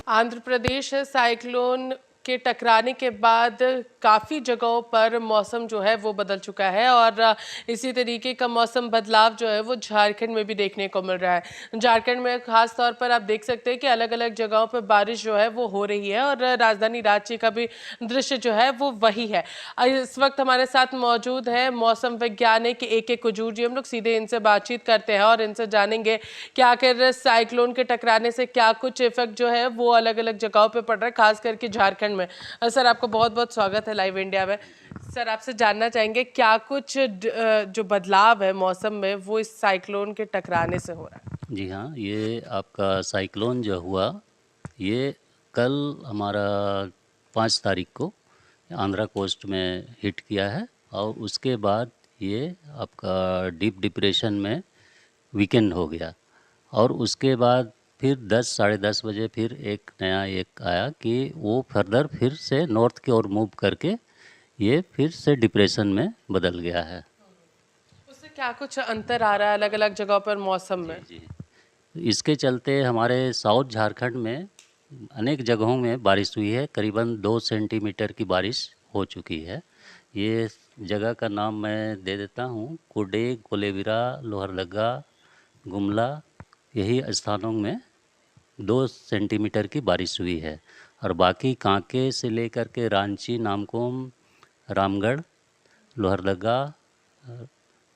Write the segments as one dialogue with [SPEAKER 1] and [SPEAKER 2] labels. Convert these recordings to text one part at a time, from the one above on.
[SPEAKER 1] Andhra Pradesh cyclone के टकराने के बाद काफ़ी जगहों पर मौसम जो है वो बदल चुका है और इसी तरीके का मौसम बदलाव जो है वो झारखंड में भी देखने को मिल रहा है। झारखंड में खास तौर पर आप देख सकते हैं कि अलग अलग जगहों पर बारिश जो है वो हो रही है और राजधानी रांची का भी दृश्य जो है वो वही है। इस वक्त हमारे साथ मौजूद है मौसम वैज्ञानिक AK कुजूर जी। हम लोग सीधे इनसे बातचीत करते हैं और इनसे जानेंगे कि आखिर साइक्लोन के टकराने से क्या कुछ इफेक्ट जो है वो अलग अलग जगहों पे पड़ रहा है, खास करके झारखंड में। सर, आपको बहुत बहुत स्वागत है लाइव इंडिया में। सर, आपसे जानना चाहेंगे क्या कुछ जो बदलाव है मौसम में वो इस साइक्लोन के टकराने से हो रहा है।
[SPEAKER 2] जी हाँ, ये आपका साइक्लोन जो हुआ ये कल हमारा 5 तारीख को आंध्रा कोस्ट में हिट किया है और उसके बाद ये आपका डीप डिप्रेशन में वीकेंड हो गया और उसके बाद फिर 10 साढ़े 10 बजे फिर एक नया एक आया कि वो फर्दर फिर से नॉर्थ की ओर मूव करके ये फिर से डिप्रेशन में बदल गया है।
[SPEAKER 1] उससे क्या कुछ अंतर आ रहा है अलग अलग जगहों पर मौसम
[SPEAKER 2] जी
[SPEAKER 1] में।
[SPEAKER 2] जी। इसके चलते हमारे साउथ झारखंड में अनेक जगहों में बारिश हुई है। करीबन 2 सेंटीमीटर की बारिश हो चुकी है। ये जगह का नाम मैं दे देता हूँ, कुडे, कोलेबिरा, लोहरदगा, गुमला, यही स्थानों में 2 सेंटीमीटर की बारिश हुई है। और बाकी कांके से लेकर के रांची, नामकुम, रामगढ़, लोहरदगा,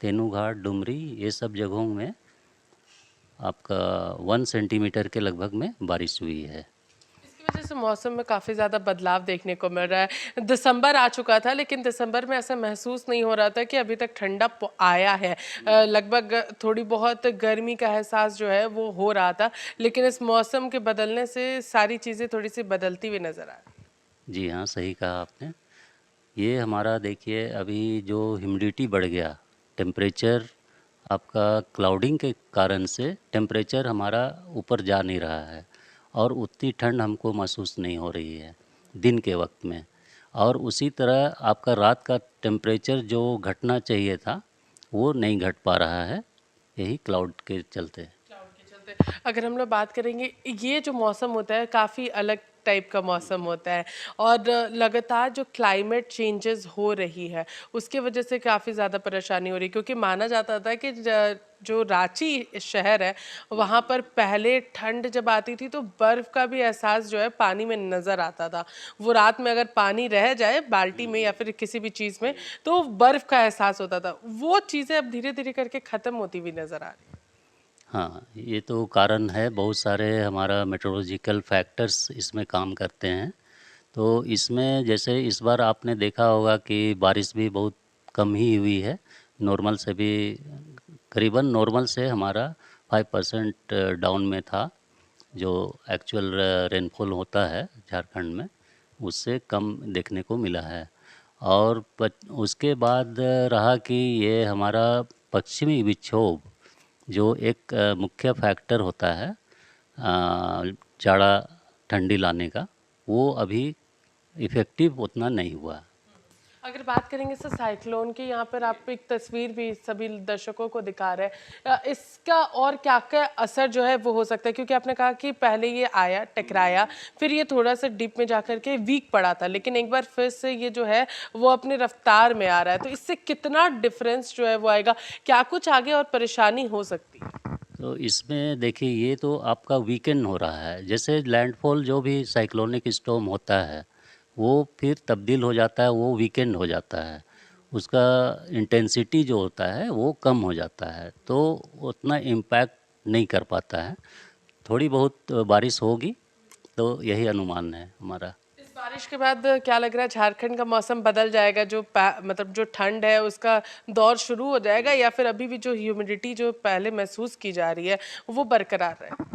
[SPEAKER 2] तेनूघाट, डुमरी, ये सब जगहों में आपका 1 सेंटीमीटर के लगभग में बारिश हुई है।
[SPEAKER 1] इसकी वजह से मौसम में काफ़ी ज़्यादा बदलाव देखने को मिल रहा है। दिसंबर आ चुका था लेकिन दिसंबर में ऐसा महसूस नहीं हो रहा था कि अभी तक ठंडा आया है। लगभग थोड़ी बहुत गर्मी का एहसास जो है वो हो रहा था, लेकिन इस मौसम के बदलने से सारी चीज़ें थोड़ी सी बदलती हुई नज़र आ रही हैं।
[SPEAKER 2] जी हाँ, सही कहा आपने। ये हमारा देखिए अभी जो ह्यूमिडिटी बढ़ गया, टेम्परेचर आपका क्लाउडिंग के कारण से टेम्परेचर हमारा ऊपर जा नहीं रहा है और उतनी ठंड हमको महसूस नहीं हो रही है दिन के वक्त में। और उसी तरह आपका रात का टेम्परेचर जो घटना चाहिए था वो नहीं घट पा रहा है, यही क्लाउड के चलते।
[SPEAKER 1] क्लाउड के चलते अगर हम लोग बात करेंगे, ये जो मौसम होता है काफ़ी अलग टाइप का मौसम होता है और लगातार जो क्लाइमेट चेंजेस हो रही है उसके वजह से काफ़ी ज़्यादा परेशानी हो रही है, क्योंकि माना जाता था कि जो रांची शहर है वहाँ पर पहले ठंड जब आती थी तो बर्फ़ का भी एहसास जो है पानी में नज़र आता था। वो रात में अगर पानी रह जाए बाल्टी में या फिर किसी भी चीज़ में तो बर्फ़ का एहसास होता था। वो चीज़ें अब धीरे धीरे करके ख़त्म होती हुई नज़र आ रही है।
[SPEAKER 2] हाँ, ये तो कारण है, बहुत सारे हमारा मेट्रोलॉजिकल फैक्टर्स इसमें काम करते हैं। तो इसमें जैसे इस बार आपने देखा होगा कि बारिश भी बहुत कम ही हुई है। नॉर्मल से भी करीबन नॉर्मल से हमारा 5% डाउन में था। जो एक्चुअल रेनफॉल होता है झारखंड में उससे कम देखने को मिला है। और उसके बाद रहा कि ये हमारा पश्चिमी विक्षोभ जो एक मुख्य फैक्टर होता है जाड़ा ठंडी लाने का, वो अभी इफ़ेक्टिव उतना नहीं हुआ।
[SPEAKER 1] अगर बात करेंगे सर साइक्लोन की, यहाँ पर आप एक तस्वीर भी सभी दर्शकों को दिखा रहे हैं, इसका और क्या क्या असर जो है वो हो सकता है, क्योंकि आपने कहा कि पहले ये आया टकराया फिर ये थोड़ा सा डीप में जाकर के वीक पड़ा था, लेकिन एक बार फिर से ये जो है वो अपनी रफ्तार में आ रहा है, तो इससे कितना डिफरेंस जो है वो आएगा, क्या कुछ आगे और परेशानी हो सकती है।
[SPEAKER 2] तो इसमें देखिए ये तो आपका वीकेंड हो रहा है। जैसे लैंडफॉल जो भी साइक्लोनिक स्टॉर्म होता है वो फिर तब्दील हो जाता है, वो वीकेंड हो जाता है। उसका इंटेंसिटी जो होता है वो कम हो जाता है, तो उतना इम्पैक्ट नहीं कर पाता है। थोड़ी बहुत बारिश होगी, तो यही अनुमान है हमारा।
[SPEAKER 1] इस बारिश के बाद क्या लग रहा है, झारखंड का मौसम बदल जाएगा, जो मतलब जो ठंड है उसका दौर शुरू हो जाएगा, या फिर अभी भी जो ह्यूमिडिटी जो पहले महसूस की जा रही है वो बरकरार है।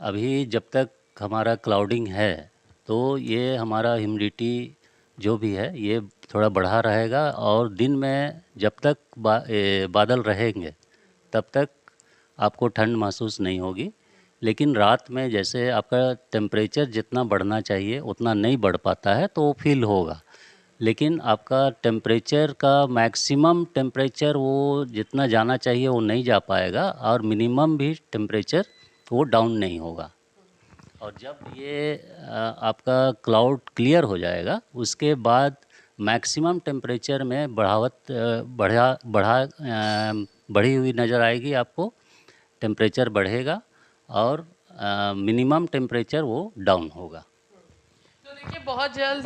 [SPEAKER 2] अभी जब तक हमारा क्लाउडिंग है तो ये हमारा ह्यूमिडिटी जो भी है ये थोड़ा बढ़ा रहेगा और दिन में जब तक बादल रहेंगे तब तक आपको ठंड महसूस नहीं होगी। लेकिन रात में जैसे आपका टेम्परेचर जितना बढ़ना चाहिए उतना नहीं बढ़ पाता है तो वो फील होगा। लेकिन आपका टेम्परेचर का मैक्सिमम टेम्परेचर वो जितना जाना चाहिए वो नहीं जा पाएगा और मिनिमम भी टेम्परेचर वो डाउन नहीं होगा। और जब ये आपका क्लाउड क्लियर हो जाएगा उसके बाद मैक्सिमम टेम्परेचर में बढ़ी हुई नज़र आएगी आपको। टेम्परेचर बढ़ेगा और मिनिमम टेम्परेचर वो डाउन होगा।
[SPEAKER 1] तो देखिए बहुत जल्द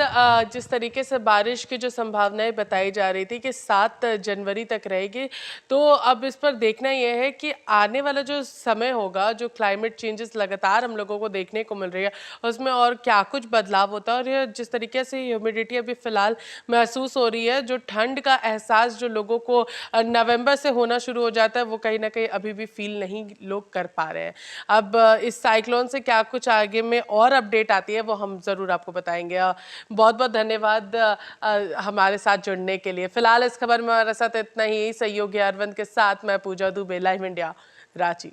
[SPEAKER 1] जिस तरीके से बारिश की जो संभावनाएं बताई जा रही थी कि 7 जनवरी तक रहेगी, तो अब इस पर देखना यह है कि आने वाला जो समय होगा, जो क्लाइमेट चेंजेस लगातार हम लोगों को देखने को मिल रही है, उसमें और क्या कुछ बदलाव होता है। और ये जिस तरीके से ह्यूमिडिटी अभी फिलहाल महसूस हो रही है, जो ठंड का एहसास जो लोगों को नवंबर से होना शुरू हो जाता है, वो कहीं ना कहीं अभी भी फील नहीं लोग कर पा रहे हैं। अब इस साइक्लोन से क्या कुछ आगे में और अपडेट आती है वो हम ज़रूर आपको बताएंगे। बहुत बहुत धन्यवाद हमारे साथ जुड़ने के लिए। फिलहाल इस खबर में हमारे साथ इतना ही। सहयोगी अरविंद के साथ मैं पूजा दुबे, लाइव इंडिया, रांची।